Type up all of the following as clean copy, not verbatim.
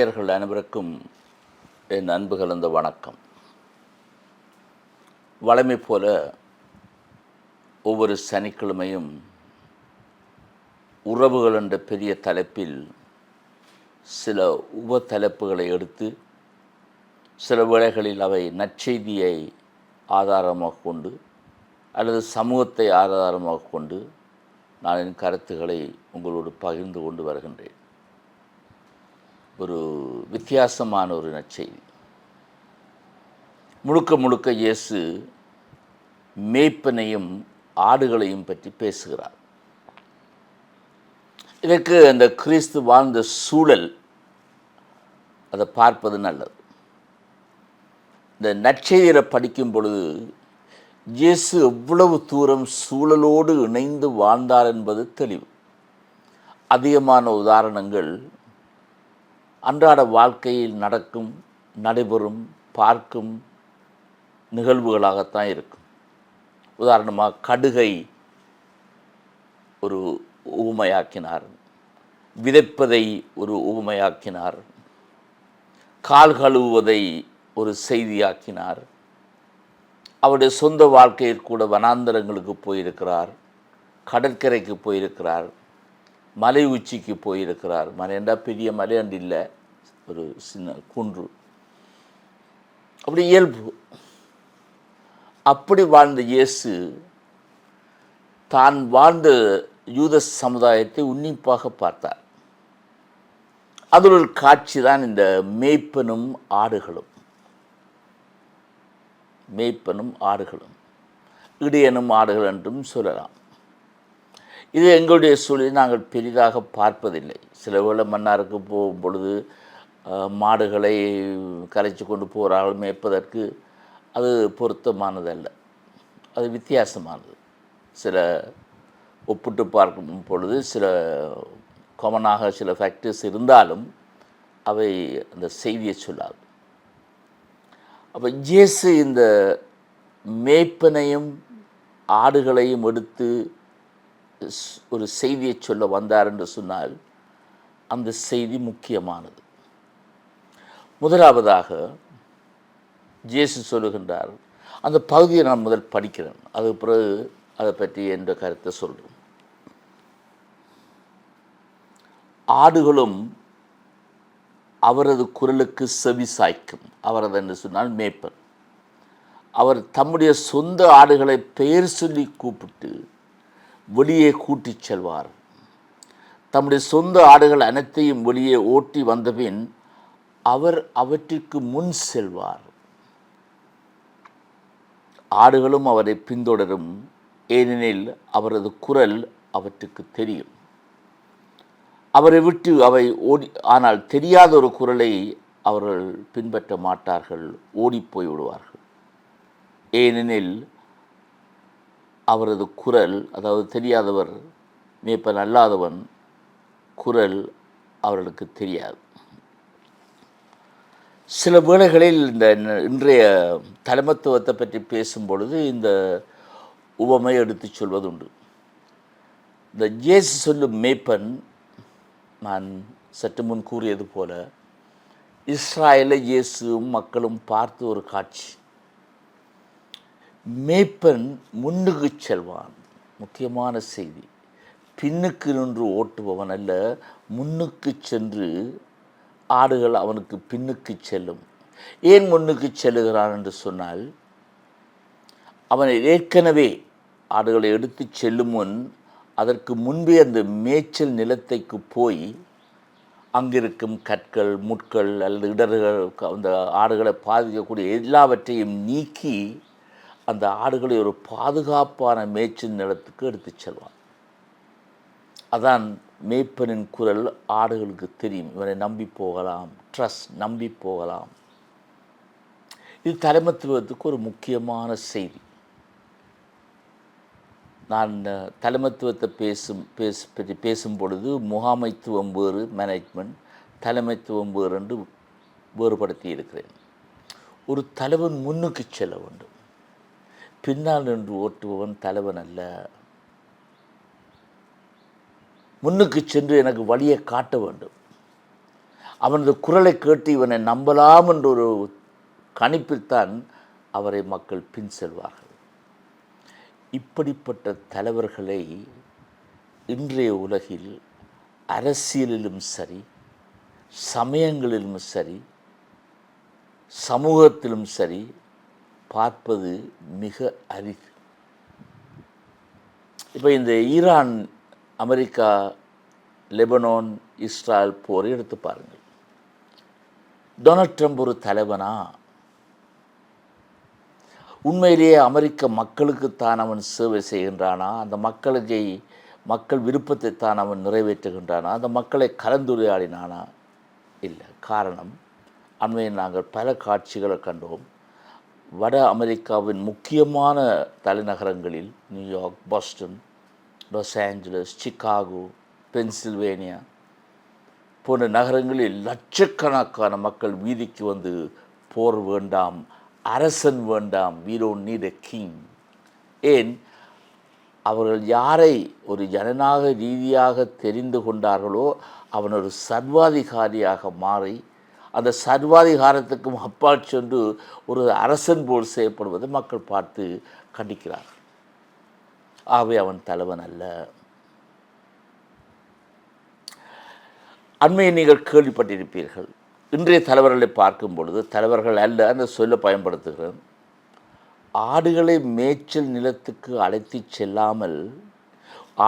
நேயர்கள் அனைவருக்கும் என் அன்பு கலந்த வணக்கம். வழமை போல ஒவ்வொரு சனிக்கிழமையும் உறவுகள் என்ற பெரிய தலைப்பில் சில உப தலைப்புகளை எடுத்து சில வேளைகளில் அவை நற்செய்தியை ஆதாரமாக கொண்டு அல்லது சமூகத்தை ஆதாரமாக கொண்டு நான் என் கருத்துக்களை உங்களோடு பகிர்ந்து கொண்டு வருகின்றேன். ஒரு வித்தியாசமான ஒரு நற்செய்தி. முழுக்க இயேசு மேய்ப்பனையும் ஆடுகளையும் பற்றி பேசுகிறார். இதற்கு அந்த கிறிஸ்து வாழ்ந்த சூழல் அதை பார்ப்பது நல்லது. இந்த நற்செய்தியை படிக்கும் பொழுது இயேசு எவ்வளவு தூரம் சூழலோடு இணைந்து வாழ்ந்தார் என்பது தெளிவு. அதிகமான உதாரணங்கள் அன்றாட வாழ்க்கையில் நடக்கும், நடைபெறும், பார்க்கும் நிகழ்வுகளாகத்தான் இருக்கும். உதாரணமாக கடுகை ஒரு உவமையாக்கினார், விதைப்பதை ஒரு உவமையாக்கினார், கால் கழுவுவதை ஒரு செய்தியாக்கினார். அவருடைய சொந்த வாழ்க்கையில் கூட வனாந்தரங்களுக்கு போயிருக்கிறார், கடற்கரைக்கு போயிருக்கிறார், மலை உச்சிக்கு போயிருக்கிறார். மலை என்றால் பெரிய மலை அண்டு இல்லை, ஒரு சின்ன குன்று. அப்படி இயல்பு. அப்படி வாழ்ந்த இயேசு தான் வாழ்ந்த யூத சமுதாயத்தை உன்னிப்பாக பார்த்தார். அதில் ஒரு காட்சி தான் இந்த மேய்ப்பனும் ஆடுகளும். மேய்ப்பனும் ஆடுகளும், இடையனும் ஆடுகள் என்றும் சொல்லலாம். இது எங்களுடைய சூழலில் நாங்கள் பெரிதாக பார்ப்பதில்லை. சில வேளை மன்னாருக்கு போகும் பொழுது மாடுகளை கரைச்சி கொண்டு போகிறார்கள் மேய்ப்பதற்கு. அது பொருத்தமானதல்ல, அது வித்தியாசமானது. சில ஒப்பிட்டு பார்க்கும் பொழுது சில காமனாக சில ஃபேக்டர்ஸ் இருந்தாலும் அவை அந்த செய்தியை சொல்லாது. அப்போ இயேசு இந்த மேய்ப்பனையும் ஆடுகளையும் எடுத்து ஒரு செய்தியை சொல்ல வந்தார் என்று சொன்னால் அந்த செய்தி முக்கியமானது. முதலாவதாக இயேசு சொல்லுகின்றார், அந்த பகுதியை நான் முதல் படிக்கிறேன், அது பிறகு அதை பற்றி என்ற கருத்தை சொல்கிறேன். ஆடுகளும் அவரது குரலுக்கு செவி சாய்க்கும். அவரது என்று சொன்னால் மேய்ப்பன். அவர் தம்முடைய சொந்த ஆடுகளை பெயர் சொல்லி கூப்பிட்டு வெளியே கூட்டிச் செல்வார். தம்முடைய சொந்த ஆடுகள் அனைத்தையும் வெளியே ஓட்டி வந்தபின் அவர் அவற்றிற்கு முன் செல்வார். ஆடுகளும் அவரை பின்தொடரும், ஏனெனில் அவரது குரல் அவற்றுக்கு தெரியும். அவரை விட்டு அவை ஓடி, ஆனால் தெரியாத ஒரு குரலை அவர்கள் பின்பற்ற மாட்டார்கள், ஓடிப்போய் விடுவார்கள். ஏனெனில் அவரது குரல், அதாவது தெரியாதவர், மேய்ப்பன் அல்லாதவன் குரல் அவர்களுக்கு தெரியாது. சில வேளைகளில் இந்த இன்றைய தலைமத்துவத்தை பற்றி பேசும் பொழுது இந்த உவமை எடுத்து சொல்வதுண்டு. இந்த இயேசு சொல்லும் மேய்ப்பன், நான் சற்று முன் கூறியது போல இஸ்ராயேலை இயேசுவும் மக்களும் பார்த்து ஒரு காட்சி. மேய்ப்பன் முன்னுக்கு செல்வான். முக்கியமான செய்தி. பின்னுக்கு நின்று ஓட்டுபவன் அல்ல, முன்னுக்கு சென்று ஆடுகள் அவனுக்கு பின்னுக்கு செல்லும். ஏன் முன்னுக்கு செல்லுகிறான் என்று சொன்னால், அவன் ஏற்கனவே ஆடுகளை எடுத்து செல்லும் முன் அதற்கு முன்பே அந்த மேய்ச்சல் நிலத்தைக்கு போய் அங்கிருக்கும் கற்கள், முட்கள் அல்லது இடர்கள், அந்த ஆடுகளை பாதிக்கக்கூடிய எல்லாவற்றையும் நீக்கி அந்த ஆடுகளை ஒரு பாதுகாப்பான மேய்ச்சல் நிலத்துக்கு எடுத்து செல்வான். அதான் மேய்ப்பனின் குரல் ஆடுகளுக்கு தெரியும். இவனை நம்பி போகலாம், ட்ரஸ்ட், நம்பி போகலாம். இது தலைமத்துவத்துக்கு ஒரு முக்கியமான செய்தி. நான் தலைமத்துவத்தை பற்றி பேசும் பொழுது முகாமைத்துவம் வேறு, மேனேஜ்மெண்ட், தலைமைத்துவம் வேறு என்று வேறுபடுத்தி இருக்கிறேன். ஒரு தலைவன் முன்னுக்கு செல்ல வேண்டும், பின்னால் நின்று ஓட்டுபவன் தலைவன் அல்ல. முன்னுக்கு சென்று எனக்கு வழியை காட்ட வேண்டும். அவனது குரலை கேட்டு இவனை நம்பலாம் என்ற ஒரு கணிப்பில்தான் அவரை மக்கள் பின் செல்வார்கள். இப்படிப்பட்ட தலைவர்களை இன்றைய உலகில் அரசியலிலும் சரி, சமயங்களிலும் சரி, சமூகத்திலும் சரி பார்ப்பது மிக அரிது. இப்போ இந்த ஈரான், அமெரிக்கா, லெபனான், இஸ்ரேல் போரை எடுத்து பாருங்கள். டொனால்ட் ட்ரம்ப் ஒரு தலைவனா? உண்மையிலேயே அமெரிக்க மக்களுக்குத்தான் அவன் சேவை செய்கின்றானா? அந்த மக்கள் விருப்பத்தை தான் அவன் நிறைவேற்றுகின்றானா? அந்த மக்களை கலந்துரையாடினானா? இல்லை. காரணம், அண்மையில் நாங்கள் பல காட்சிகளை கண்டோம். வட அமெரிக்காவின் முக்கியமான தலைநகரங்களில் New York, Boston, Los Angeles, Chicago, Pennsylvania போன்ற நகரங்களில் லட்சக்கணக்கான மக்கள் வீதிக்கு வந்து போர் வேண்டாம், அரசன் வேண்டாம், we don't need a king. ஏன்? அவர்கள் யாரை ஒரு ஜனநாயக ரீதியாக தெரிந்து கொண்டார்களோ அவன் ஒரு சர்வாதிகாரியாக மாறி அந்த சர்வாதிகாரத்துக்கும் அப்பால் சென்று ஒரு அரசன் போல் செய்யப்படுவதை மக்கள் பார்த்து கண்டிக்கிறார்கள். ஆகவே அவன் தலைவன் அல்ல. அண்மையை நீங்கள் கேள்விப்பட்டிருப்பீர்கள். இன்றைய தலைவர்களை பார்க்கும் பொழுது, தலைவர்கள் அல்ல அந்த சொல்லை பயன்படுத்துகிறேன், ஆடுகளை மேய்ச்சல் நிலத்துக்கு அழைத்து செல்லாமல்,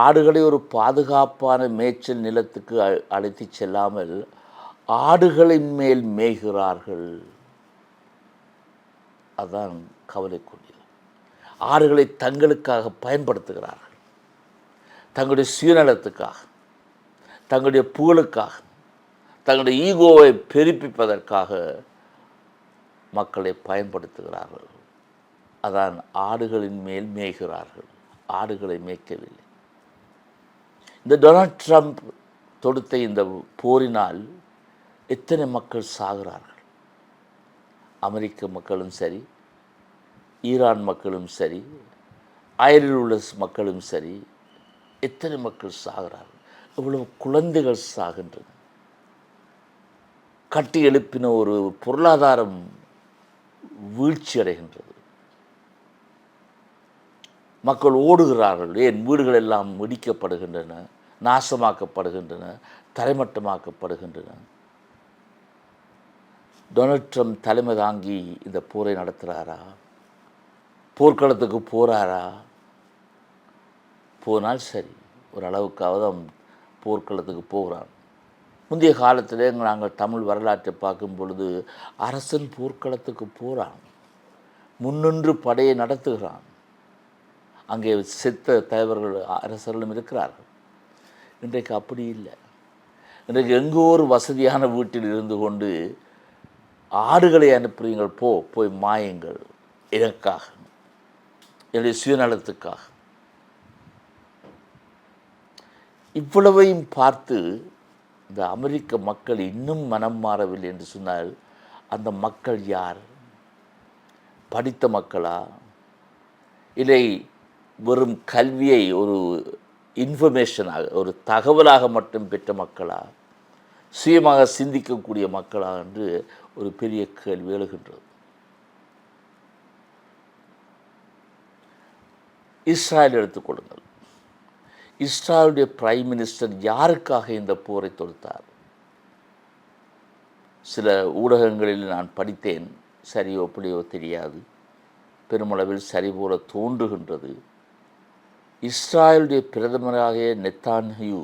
ஆடுகளை ஒரு பாதுகாப்பான மேய்ச்சல் நிலத்துக்கு அழைத்து செல்லாமல் ஆடுகளின் மேல் மேய்கிறார்கள். அதுதான் கவலைக்குரியது. ஆடுகளை தங்களுக்காக பயன்படுத்துகிறார்கள், தங்களுடைய சுயநலத்துக்காக, தங்களுடைய புகழுக்காக, தங்களுடைய ஈகோவை பெருப்பிப்பதற்காக மக்களை பயன்படுத்துகிறார்கள். அதான் ஆடுகளின் மேல் மேய்கிறார்கள், ஆடுகளை மேய்க்கவில்லை. இந்த டொனால்ட் ட்ரம்ப் தொடுத்த இந்த போரினால் எத்தனை மக்கள் சாகிறார்கள்? அமெரிக்க மக்களும் சரி, ஈரான் மக்களும் சரி, அயலில் உள்ள மக்களும் சரி, எத்தனை மக்கள் சாகிறார்கள்? இவ்வளவு குழந்தைகள் சாகின்றன. கட்டி எழுப்பின ஒரு பொருளாதாரம் வீழ்ச்சி அடைகின்றது. மக்கள் ஓடுகிறார்கள். ஏன்? வீடுகள் எல்லாம் இடிக்கப்படுகின்றன, நாசமாக்கப்படுகின்றன, தரைமட்டமாக்கப்படுகின்றன. டொனால்ட் ட்ரம்ப் தலைமை தாங்கி இந்த போரை நடத்துகிறாரா? போர்க்களத்துக்கு போகிறாரா? போனால் சரி, ஓரளவுக்காவது அவன் போர்க்களத்துக்கு போகிறான். முந்தைய காலத்தில் நாங்கள் தமிழ் வரலாற்றை பார்க்கும் பொழுது அரசன் போர்க்களத்துக்கு போகிறான், முன்னின்று படையை நடத்துகிறான். அங்கே செத்த தலைவர்கள் அரசர்களும் இருக்கிறார்கள். இன்றைக்கு அப்படி இல்லை. இன்றைக்கு எங்கோ ஒரு வசதியான வீட்டில் இருந்து கொண்டு ஆடுகளை அனுப்புறீங்கள், போய் மாயுங்கள், எனக்காக, என்னுடைய சுயநலத்துக்காக. இவ்வளவையும் பார்த்து இந்த அமெரிக்க மக்கள் இன்னும் மனம் மாறவில்லை என்று சொன்னால், அந்த மக்கள் யார்? படித்த மக்களா? இல்லை வெறும் கல்வியை ஒரு இன்ஃபர்மேஷனாக, ஒரு தகவலாக மட்டும் பெற்ற மக்களா? சுயமாக சிந்திக்கக்கூடிய மக்களா என்று ஒரு பெரிய கேள்வி எழுகின்றது. இஸ்ரேல் எடுத்துக்கொள்ளுங்கள். இஸ்ரேலுடைய பிரைம் மினிஸ்டர் யாருக்காக இந்த போரை தொடுத்தார்? சில ஊடகங்களில் நான் படித்தேன், சரியோ பிள்ளையோ தெரியாது, பெருமளவில் சரி போல தோன்றுகின்றது. இஸ்ரேலுடைய பிரதமராகிய நெத்தான்யாஹூ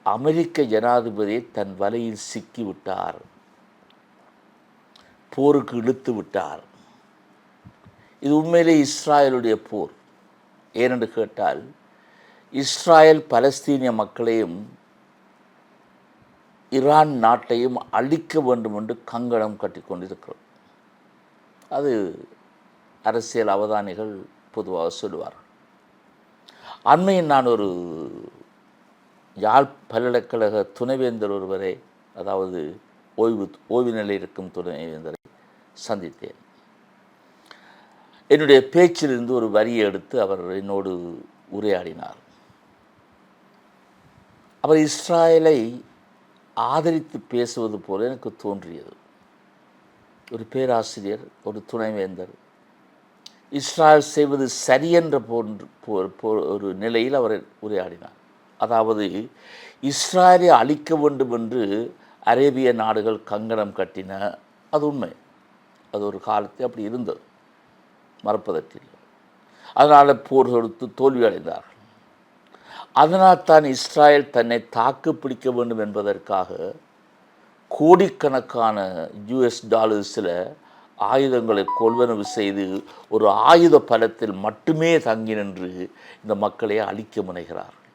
அமெரிக்க ஜனாதிபதியை தன் வலையில் சிக்கிவிட்டார், போருக்கு இழுத்து விட்டார். இது உண்மையிலே இஸ்ரேலுடைய போர். ஏனென்று கேட்டால், இஸ்ரேல் பலஸ்தீனிய மக்களையும் ஈரான் நாட்டையும் அழிக்க வேண்டும் என்று கங்கணம் கட்டிக்கொண்டிருக்கிறது. அது அரசியல் அவதானிகள் பொதுவாக சொல்லுவார்கள். அண்மையில் நான் ஒரு யாழ் பல்கலைக்கழக துணைவேந்தர் ஒருவரை, அதாவது ஓய்வு நிலையில் இருக்கும் துணைவேந்தரை சந்தித்தேன். என்னுடைய பேச்சிலிருந்து ஒரு வரியை எடுத்து அவர் என்னோடு உரையாடினார். அவர் இஸ்ராயலை ஆதரித்து பேசுவது போல எனக்கு தோன்றியது. ஒரு பேராசிரியர், ஒரு துணைவேந்தர் இஸ்ராயல் செய்வது சரியென்ற ஒரு நிலையில் அவர் உரையாடினார். அதாவது இஸ்ராயலை அழிக்க வேண்டும் என்று அரேபிய நாடுகள் கங்கணம் கட்டின, அது உண்மை. அது ஒரு காலத்தில் அப்படி இருந்தது, மறப்பதற்கில்லை. அதனால் போர் தொடுத்து தோல்வி அடைந்தார்கள். அதனால் தான் இஸ்ராயல் தன்னை தாக்கு பிடிக்க வேண்டும் என்பதற்காக கோடிக்கணக்கான US$ ஆயுதங்களை கொள்வனவு செய்து ஒரு ஆயுத பலத்தில் மட்டுமே தங்கி நின்று இந்த மக்களை அழிக்க முனைகிறார்கள்.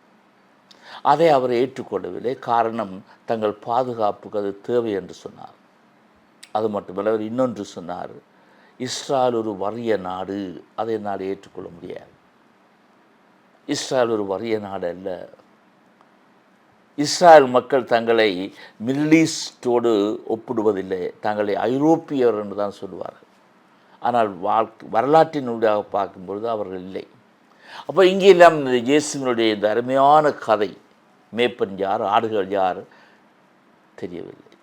அதை அவர் ஏற்றுக்கொள்ளவில்லை. காரணம், தங்கள் பாதுகாப்புக்கு அது தேவை என்று சொன்னார். அது மட்டுமல்ல, அவர் இன்னொன்று சொன்னார், இஸ்ராயல் ஒரு வறிய நாடு, அதை என்னால் ஏற்றுக்கொள்ள முடியாது. இஸ்ராயல் ஒரு வறிய நாடு அல்ல. இஸ்ராயல் மக்கள் தங்களை மிடில் ஈஸ்டோடு ஒப்பிடுவதில்லை, தங்களை ஐரோப்பியர் என்று தான் சொல்லுவார்கள். ஆனால் வரலாற்றினுடைய பார்க்கும்பொழுது அவர்கள் இல்லை. அப்போ இங்கே எல்லாம் இந்த இயேசுவினுடைய இந்த அருமையான கதை, மேய்ப்பன் யார், ஆடுகள் யார் தெரியவில்லை.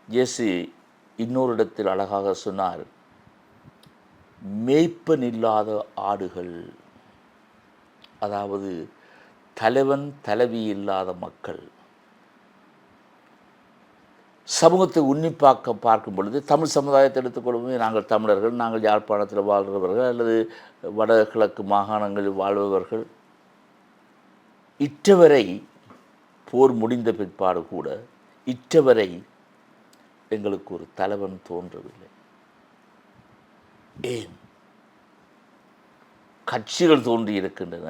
இயேசு இன்னொரு இடத்தில் அழகாக சொன்னார், மேய்ப்பன் இல்லாத ஆடுகள். அதாவது தலைவன் தலைவி இல்லாத மக்கள். சமூகத்தை உன்னிப்பாக்க பார்க்கும் பொழுது தமிழ் சமுதாயத்தை எடுத்துக்கொள்வோமே, நாங்கள் தமிழர்கள், நாங்கள் யாழ்ப்பாணத்தில் வாழ்கிறவர்கள் அல்லது வடகிழக்கு மாகாணங்களில் வாழ்பவர்கள். இற்றவரை போர் முடிந்த பிற்பாடு கூட இற்றவரை எங்களுக்கு ஒரு தலைவன் தோன்றவில்லை. ஏன்? கட்சிகள் தோன்றி இருக்கின்றன.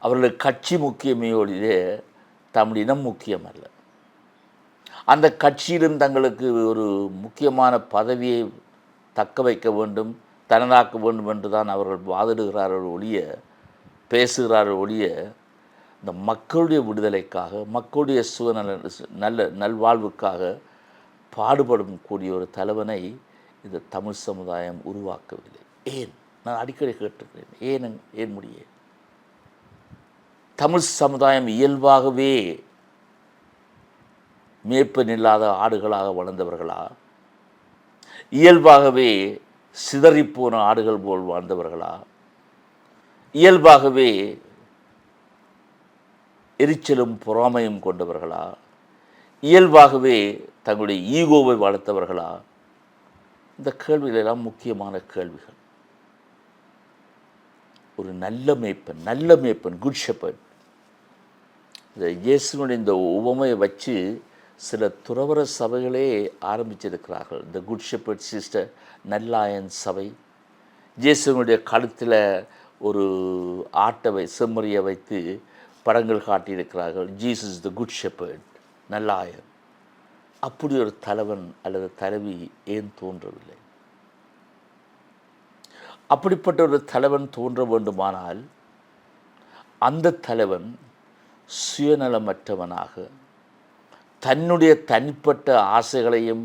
அவர்களுக்கு கட்சி முக்கியமே ஒழிய தமிழ் இனம் முக்கியம் அல்ல. அந்த கட்சியிலும் தங்களுக்கு ஒரு முக்கியமான பதவியை தக்க வைக்க வேண்டும், தனதாக்க வேண்டும் என்று தான் அவர்கள் வாதிடுகிறார்கள் ஒழிய, பேசுகிறார்கள் ஒழிய, இந்த மக்களுடைய விடுதலைக்காக, மக்களுடைய நல்வாழ்வுக்காக பாடுபடும் கூடிய ஒரு தலைவனை இந்த தமிழ் சமுதாயம் உருவாக்கவில்லை. ஏன்? நான் அடிக்கடி கேட்டிருக்கிறேன், ஏன் முடிய? தமிழ் சமுதாயம் இயல்பாகவே மேய்ப்பன் இல்லாத ஆடுகளாக வளர்ந்தவர்களா? இயல்பாகவே சிதறிப்போன ஆடுகள் போல் வாழ்ந்தவர்களா? இயல்பாகவே எரிச்சலும் பொறாமையும் கொண்டவர்களா? இயல்பாகவே தங்களுடைய ஈகோவை வளர்த்தவர்களா? இந்த கேள்விகளெல்லாம் முக்கியமான கேள்விகள். ஒரு நல்ல மேய்ப்பன், குட் ஷெப்பர்ட். இந்த இயேசுவினுடைய இந்த உவமையை வச்சு சில துறவற சபைகளே ஆரம்பிச்சிருக்கிறார்கள். இந்த குட் ஷெப்பர்ட் சிஸ்டர், நல்லாயன் சபை. இயேசுவினுடைய கழுத்தில் ஒரு செம்மறியை வைத்து படங்கள் காட்டியிருக்கிறார்கள். ஜீசஸ் த குட் ஷெப்பர்ட், நல்லாயன். அப்படி ஒரு தலைவன் அல்லது தலைவி ஏன் தோன்றவில்லை? அப்படிப்பட்ட ஒரு தலைவன் தோன்ற வேண்டுமானால் அந்த தலைவன் சுயநலமற்றவனாக, தன்னுடைய தனிப்பட்ட ஆசைகளையும்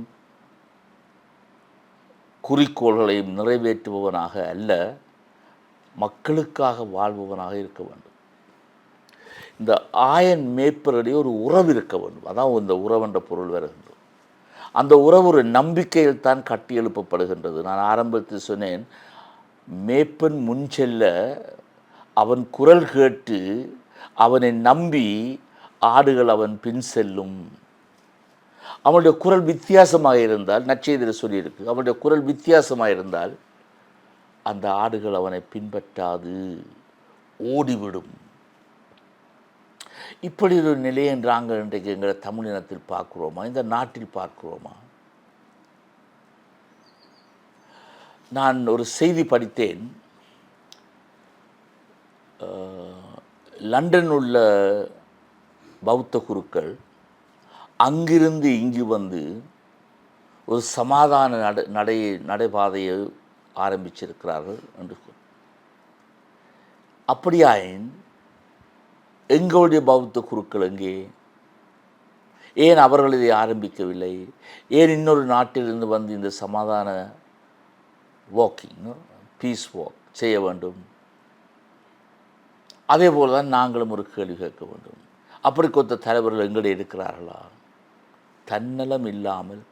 குறிக்கோள்களையும் நிறைவேற்றுபவனாக அல்ல, மக்களுக்காக வாழ்பவனாக இருக்க வேண்டும். இந்த ஆயன் மேய்ப்பருடைய ஒரு உறவு இருக்க வேண்டும். அதான் இந்த உறவு என்ற பொருள் வருகின்றது. அந்த உறவு ஒரு நம்பிக்கையில் தான் கட்டி எழுப்பப்படுகின்றது. நான் ஆரம்பத்தில் சொன்னேன், மேய்ப்பன் முன் செல்ல அவன் குரல் கேட்டு அவனை நம்பி ஆடுகள் அவன் பின் செல்லும். அவனுடைய குரல் வித்தியாசமாக இருந்தால், நற்செய்தியில் சொல்லியிருக்கு, அவனுடைய குரல் வித்தியாசமாக இருந்தால் அந்த ஆடுகள் அவனை பின்பற்றாது, ஓடிவிடும். இப்படி ஒரு நிலையை நாங்கள் இன்றைக்கு எங்கள் தமிழினத்தில் பார்க்கிறோமா? இந்த நாட்டில் பார்க்கிறோமா? நான் ஒரு செய்தி படித்தேன். லண்டன் உள்ள பௌத்த குருக்கள் அங்கிருந்து இங்கு வந்து ஒரு சமாதான நடைபாதையை ஆரம்பிச்சிருக்கிறார்கள் என்று. அப்படியாயின் எங்களுடைய பௌத்த குருக்கள் எங்கே? ஏன் அவர்கள் இதை ஆரம்பிக்கவில்லை? ஏன் இன்னொரு நாட்டிலிருந்து வந்து இந்த சமாதான வாக்கிங், பீஸ் வாக் செய்ய வேண்டும்? அதே போல் தான் நாங்களும் ஒரு கேள்வி கேட்க வேண்டும். அப்படி கொத்த தலைவர்கள் எங்களிடையே இருக்கிறார்களா? தன்னலம் இல்லாமல்,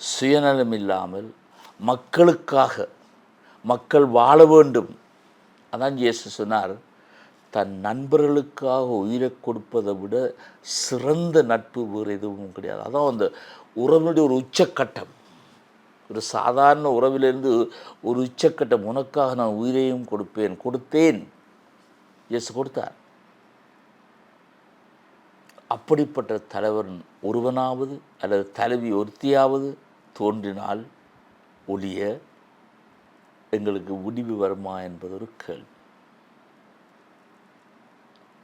சுயநலம் இல்லாமல், மக்களுக்காக, மக்கள் வாழ வேண்டும். அதான் இயேசு சொன்னார், தன் நண்பர்களுக்காக உயிரை கொடுப்பதை விட சிறந்த நட்பு வேறு எதுவும் கிடையாது. அதான் அந்த உறவினுடைய ஒரு உச்சக்கட்டம். ஒரு சாதாரண உறவிலிருந்து ஒரு உச்சக்கட்டம். உனக்காக நான் உயிரையும் கொடுத்தேன். இயேசு கொடுத்தார். அப்படிப்பட்ட தலைவர் ஒருவனாவது அல்லது தலைவி ஒருத்தியாவது தோன்றினால் ஒழிய எங்களுக்கு முடிவு வருமா என்பது ஒரு கேள்வி.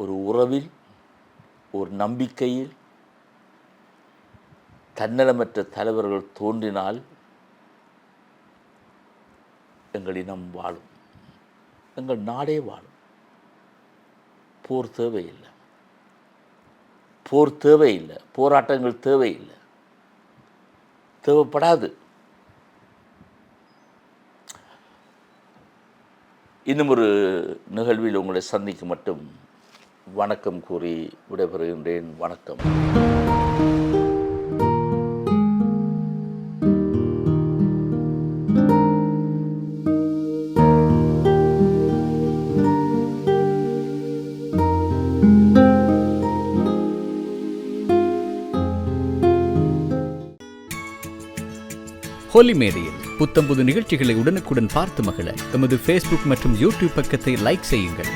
ஒரு உறவில், ஒரு நம்பிக்கையில் தன்னலமற்ற தலைவர்கள் தோன்றினால் எங்கள் இனம் வாழும், எங்கள் நாடே வாழும். போர் தேவையில்லை, போர் தேவையில்லை, போராட்டங்கள் தேவையில்லை, தேவைப்படாது. இன்னும் ஒரு நிகழ்வில் உங்களை சந்திக்க மட்டும் வணக்கம் கூறி விடைபெறுகின்றேன். வணக்கம். ஹோலி மேடையில் புத்தம்புது நிகழ்ச்சிகளை உடனுக்குடன் பார்த்து மகிழ எமது ஃபேஸ்புக் மற்றும் யூடியூப் பக்கத்தை லைக் செய்யுங்கள்.